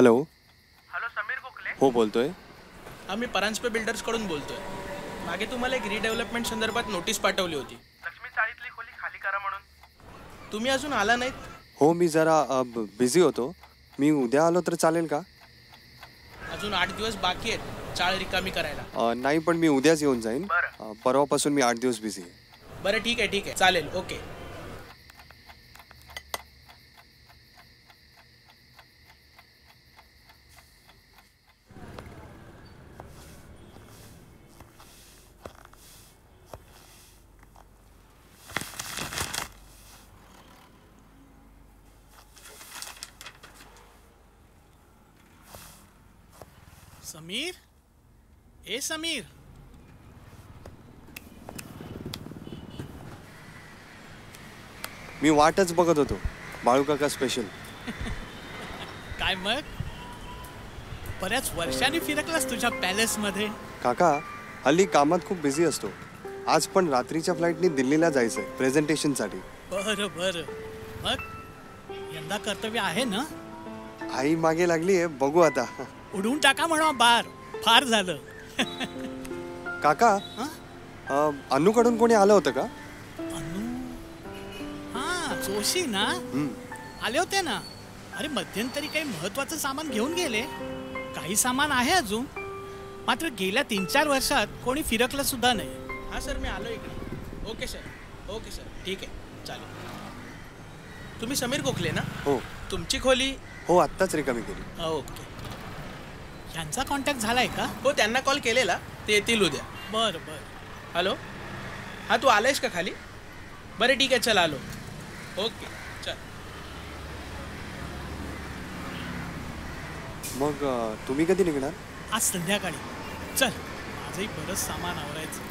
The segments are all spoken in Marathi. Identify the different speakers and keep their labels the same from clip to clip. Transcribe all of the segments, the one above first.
Speaker 1: हॅलो.
Speaker 2: हॅलो, समीर गोखले.
Speaker 1: हो बोलतोय.
Speaker 2: मी परांजपे बिल्डर्सकडून बोलतोय. मागे तुम्हाला एक रिडेव्हलपमेंट संदर्भात नोटीस पाठवली होती, लक्ष्मी चाळीतली खोली खाली करा म्हणून. तुम्ही अजून आला नाहीत.
Speaker 1: हो मी जरा बिझी होतो. मी उद्या आलो तर चालेल का?
Speaker 2: अजून 8 दिवस बाकी आहेत चाळ रिकामी करायला.
Speaker 1: नाही पण मी उद्याच येऊन जाईन.
Speaker 2: बरं.
Speaker 1: परवापासून मी 8 दिवस बिझी आहे.
Speaker 2: बरं ठीक आहे चालेल, ओके.
Speaker 3: समीर, ए समीर.
Speaker 1: मी वाटच बघत होतो. बाळू काका स्पेशल.
Speaker 3: काय मग बऱ्याच वर्षांनी फिरकलास तुझ्या पॅलेस मध्ये.
Speaker 1: काका हल्ली कामात खूप बिझी असतो. आज पण रात्रीच्या फ्लाईटनी दिल्लीला जायचंय प्रेझेंटेशनसाठी.
Speaker 3: बरं बरं. मग यंदा कर्तव्य आहे ना?
Speaker 1: आई मागे लागली आहे, बघू आता.
Speaker 3: उडवून टाका म्हणा बार. फार झालं.
Speaker 1: काका अन्नूकडून कोणी आलं होतं का?
Speaker 3: अनु, हा जोशी ना. आले होते ना. अरे मध्यंतरी काही महत्वाचं सामान घेऊन गेले. काही सामान आहे अजून, मात्र गेल्या 3-4 वर्षात कोणी फिरकलं सुद्धा नाही.
Speaker 2: हां सर, मी आलो इकडे. ओके सर, ठीक आहे, चालेल. तुम्ही समीर गोखले ना?
Speaker 1: हो.
Speaker 2: तुमची खोली?
Speaker 1: हो आत्ताच रिकामी केली.
Speaker 2: ओके.
Speaker 3: यांचा कॉन्टॅक्ट झालाय का?
Speaker 2: हो, त्यांना कॉल केलेला, ते येतील उद्या.
Speaker 3: बरं बरं.
Speaker 2: हॅलो, हां तू आलायस का खाली? बरं ठीक आहे, चल आलो. ओके चल.
Speaker 1: मग तुम्ही कधी निघणार?
Speaker 3: आज संध्याकाळी. चल, माझंही बरंच सामान आवरायचं.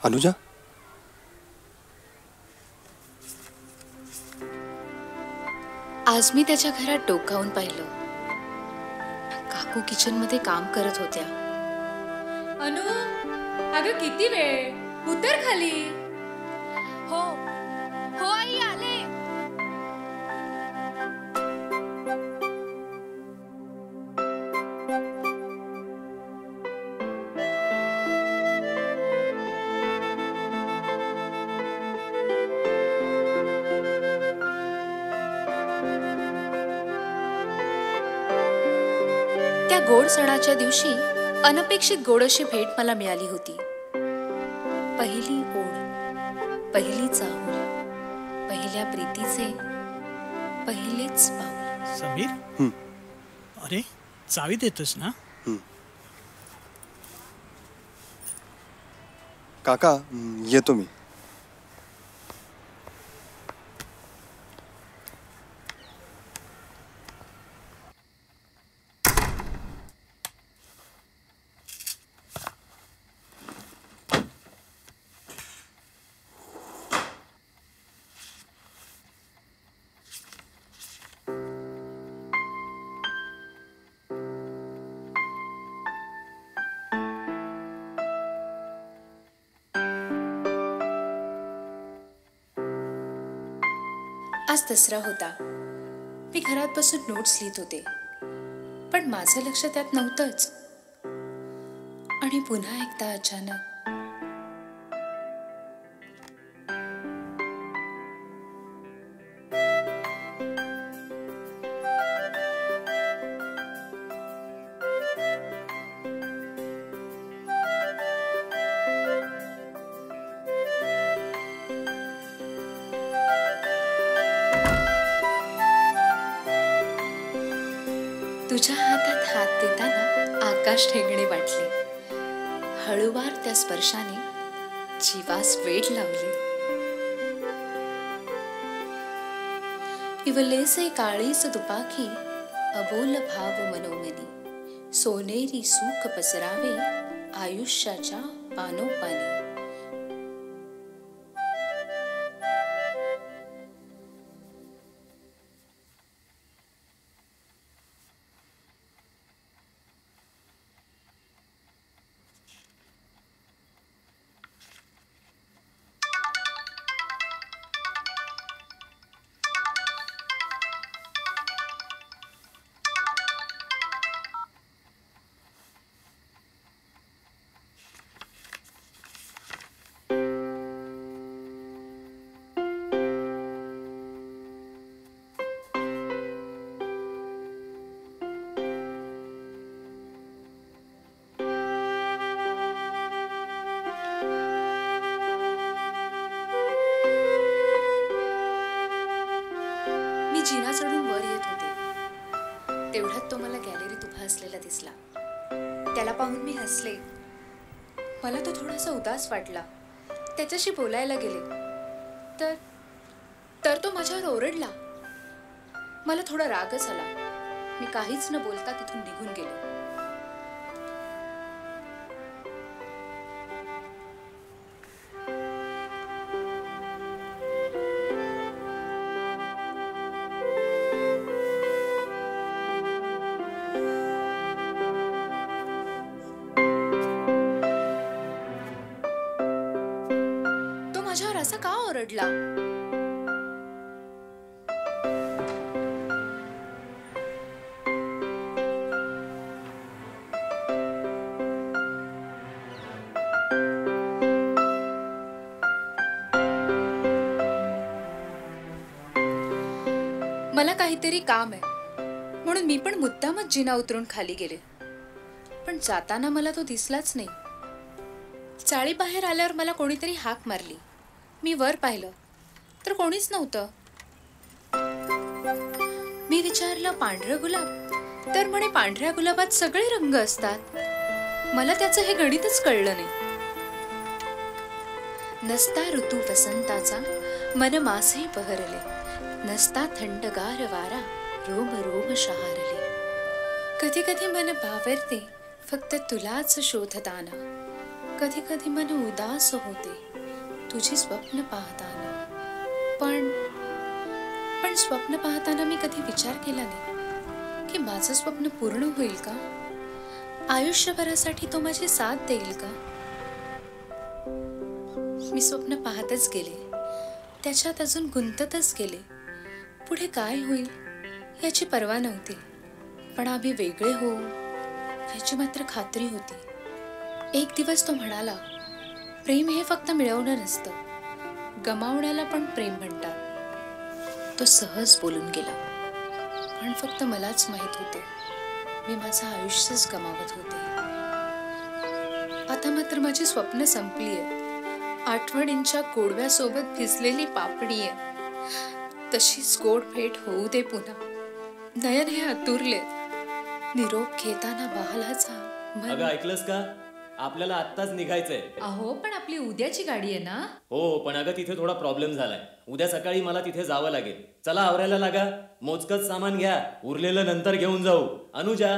Speaker 1: अनुजा,
Speaker 4: आज मी त्याच्या घरात डोकावून पाहिलं. काकू किचन मध्ये काम करत होत्या.
Speaker 5: अनु, अगं किती वेळ, उतर खाली.
Speaker 4: हो हो आई, आले. त्या गोड सणाच्या दिवशी अनपेक्षित गोड अशी भेट मला मिळाली होती. पहिली ओढ, पहिली चाहूल, पहिल्या प्रीतीचे पहिलेच पाऊल.
Speaker 3: समीर, अरे चावी देतोस ना?
Speaker 1: काका येतो मी.
Speaker 4: आज दसरा होता. मी घरात बसून नोट्स लिहित होते, पण माझं लक्ष त्यात नव्हतंच. आणि पुन्हा एकदा अचानक तुझ्या हातात हात देताना आकाश ठेंगणे वाटले. हळूवार त्या स्पर्शाने जीवास वेड लावले. इवलेसे काळीच दुपाकी अबोल भाव मनोमनी. सोनेरी सुख पसरावे आयुष्याच्या पानोपानी. जिना चढून वर येत होते तेवढ्यात तो मला गॅलरीत उभा असलेला दिसला. त्याला पाहून मी हसले. मला तो थोडासा उदास वाटला. त्याच्याशी बोलायला गेले तर तो माझ्यावर ओरडला. मला थोडा रागच आला. मी काहीच न बोलता तिथून निघून गेले. माझ्यावर असा का ओरडला? मला काहीतरी काम आहे म्हणून मी पण मुद्दामच जिना उतरून खाली गेले. पण जाताना मला तो दिसलाच नाही. चाळी बाहेर आल्यावर मला कोणीतरी हाक मारली. मी वर पाहिलं तर कोणीच नव्हतं. मी विचारलं पांढरं गुलाब, तर म्हणे पांढऱ्या गुलाबात सगळे रंग असतात. मला त्याचं हे गणितच कळलं नाही. नसता ऋतू वसंताचा मन मासे बहरले. नसता थंडगार वारा रोम रोम शहारले. कधी कधी मन बावरते फक्त तुलाच शोधताना. कधी कधी मन उदास होते तुझी स्वप्न पाहताना. पण स्वप्न पाहताना मी कधी विचार केला नाही की माझं स्वप्न पूर्ण होईल का? आयुष्यभरासाठी तो माझी साथ देईल का? मी स्वप्न पाहतच गेले. त्याच्यात अजून गुंततच गेले. पुढे काय होईल याची पर्वा नव्हती. पण आम्ही वेगळे हो याची मात्र खात्री होती. एक दिवस तो म्हणाला, प्रेम हे फक्त मिळवणं नसतं, गमावण्याला पण प्रेम म्हणतात. तो सहज बोलून गेला. पण फक्त मलाच माहित होतं मी माझं आयुष्यच गमावत होते. आता मात्र माझी स्वप्न संपली आहेत. आठवणींच्या गोडव्यासोबत भिजलेली पापडी आहे. तशीच गोड भेट होऊ दे पुन्हा. नयन हे आतुरले. निरोप घेताना बहालाचा
Speaker 6: अगं ऐकलंस का? आपल्याला आत्ताच निघायचंय.
Speaker 5: अहो पण आपली उद्याची गाडी आहे ना.
Speaker 6: हो पण अगं तिथे थोडा प्रॉब्लेम झालाय. उद्या सकाळी मला तिथे जावं लागेल. चला आवरायला लागा. मोजकच सामान घ्या, उरलेलं नंतर घेऊन जाऊ. अनुजा.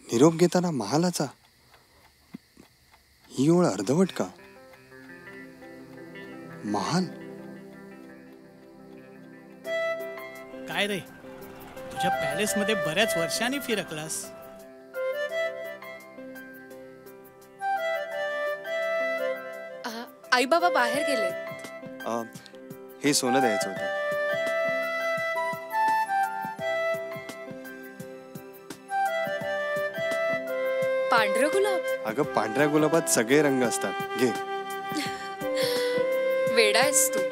Speaker 1: निरोप घेताना महालाचा, ही ओळ अर्धवट का? महाल
Speaker 3: काय रे, तुझ्या पॅलेस मध्ये बऱ्याच वर्षांनी फिरकलास.
Speaker 4: आई बाबा बाहेर गेलेत.
Speaker 1: हे सोनं द्यायचं होतं.
Speaker 4: पांढरं गुलाब?
Speaker 1: अगं पांढऱ्या गुलाबात सगळे रंग असतात. घे.
Speaker 4: वेडा आहेस तू.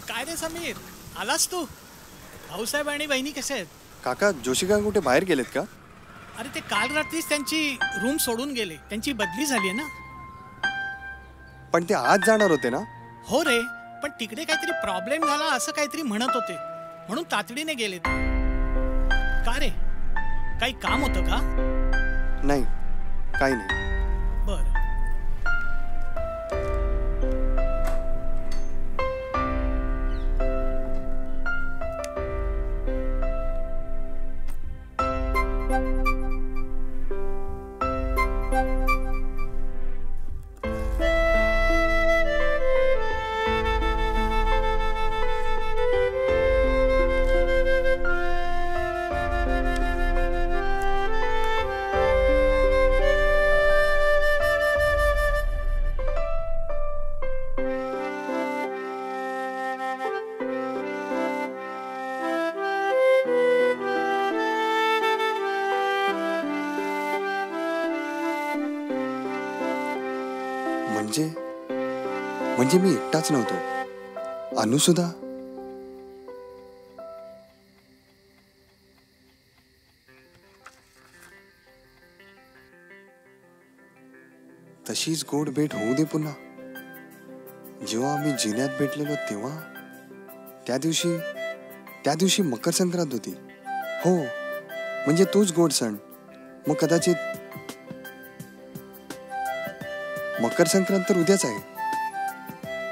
Speaker 3: काय रे समीर, आलास तू? भाऊसाहेब आणि बहिणी कसे आहेत?
Speaker 1: काका जोशिका कुठे बाहेर गेलेत का?
Speaker 3: अरे ते काल रात्रीच त्यांची रूम सोडून गेले. त्यांची बदली झाली आहे ना.
Speaker 1: पण ते आज जाणार होते ना?
Speaker 3: हो रे, पण तिकडे काहीतरी प्रॉब्लेम झाला असं काहीतरी म्हणत होते, म्हणून तातडीने गेले ते. का रे, काही काम होतं का?
Speaker 1: नाही, काही नाही.
Speaker 3: बर.
Speaker 1: म्हणजे मी एकटाच नव्हतो. अनु सुद्धा. तशीच गोड भेट होऊ दे पुन्हा. जेव्हा आम्ही जिन्यात भेटलेलो तेव्हा, त्या दिवशी मकर संक्रांत होती. हो, म्हणजे तोच गोड सण. मग कदाचित मकर संक्रांत तर उद्याच आहे.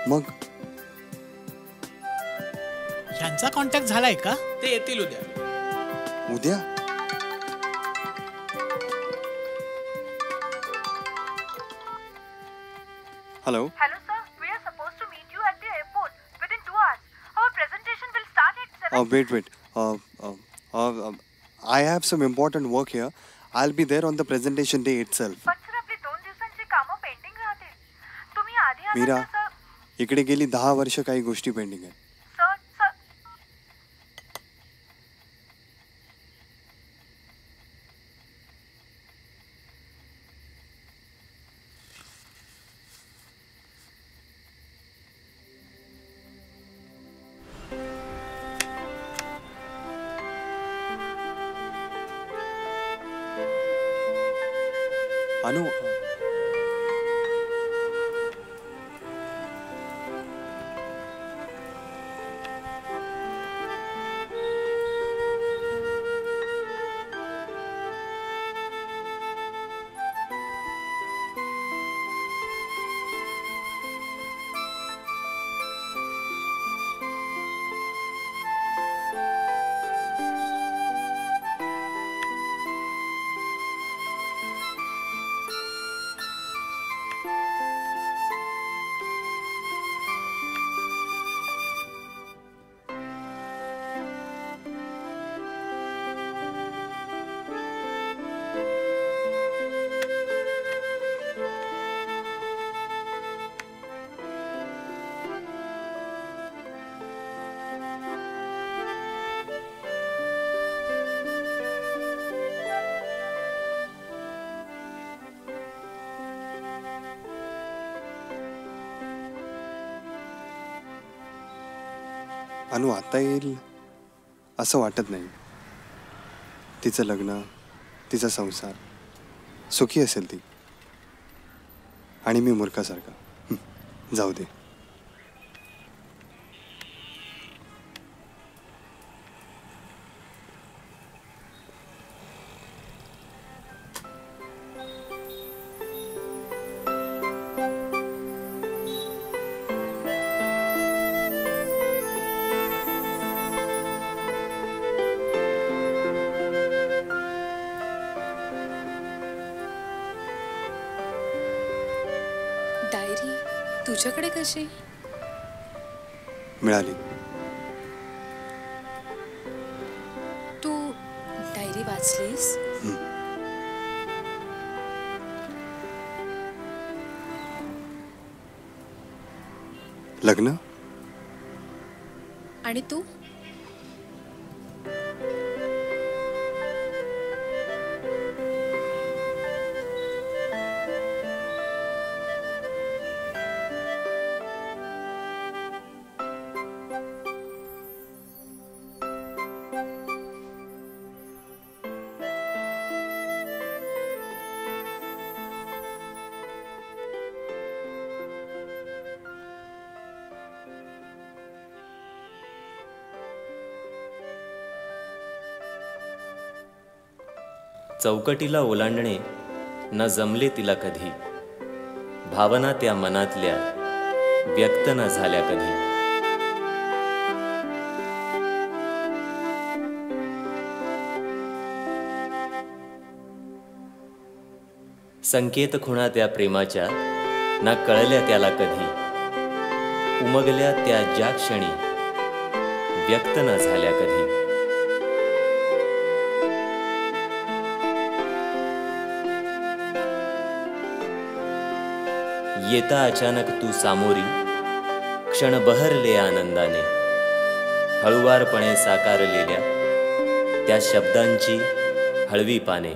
Speaker 1: मग
Speaker 3: यांचा कॉन्टॅक्ट झालाय का?
Speaker 2: ते येतील उद्या.
Speaker 1: उद्या? Hello.
Speaker 7: Hello, sir. We are supposed to meet you at the airport within 2 hours. Our presentation will start at 7.
Speaker 1: Wait. I have some important work here. I'll be there on the presentation day itself.
Speaker 7: पण सर आपली 2 दिवसांची कामं पेंडिंग राहतील. तुम्ही आधी आलात
Speaker 1: मीरा,
Speaker 7: तर सर.
Speaker 1: इकडे गेली 10 वर्ष काही गोष्टी पेंडिंग आहेत.
Speaker 7: सर सर
Speaker 1: अनु, अनु आता येईल असं वाटत नाही. तिचं लग्न, तिचा संसार, सुखी असेल ती. आणि मी मूर्खासारखा. जाऊ दे.
Speaker 4: डायरी तुझ्याकडे कशी?
Speaker 1: मिळाली.
Speaker 4: तू डायरी वाचलीस?
Speaker 1: लग्न
Speaker 4: आणि तू?
Speaker 6: चौकटीला ओलांडणे न जमले तिला कधी, भावना त्या मनातल्या व्यक्त न झाल्या कधी. संकेत खुणा त्या प्रेमाच्या ना कळल्या त्याला कधी, उमगल्या त्या ज्या क्षणी व्यक्त न झाल्या कधी. येता अचानक तू सामोरी, क्षण बहरले आनंदाने, हळुवारपणे साकारलेल्या त्या शब्दांची हळवी पाने.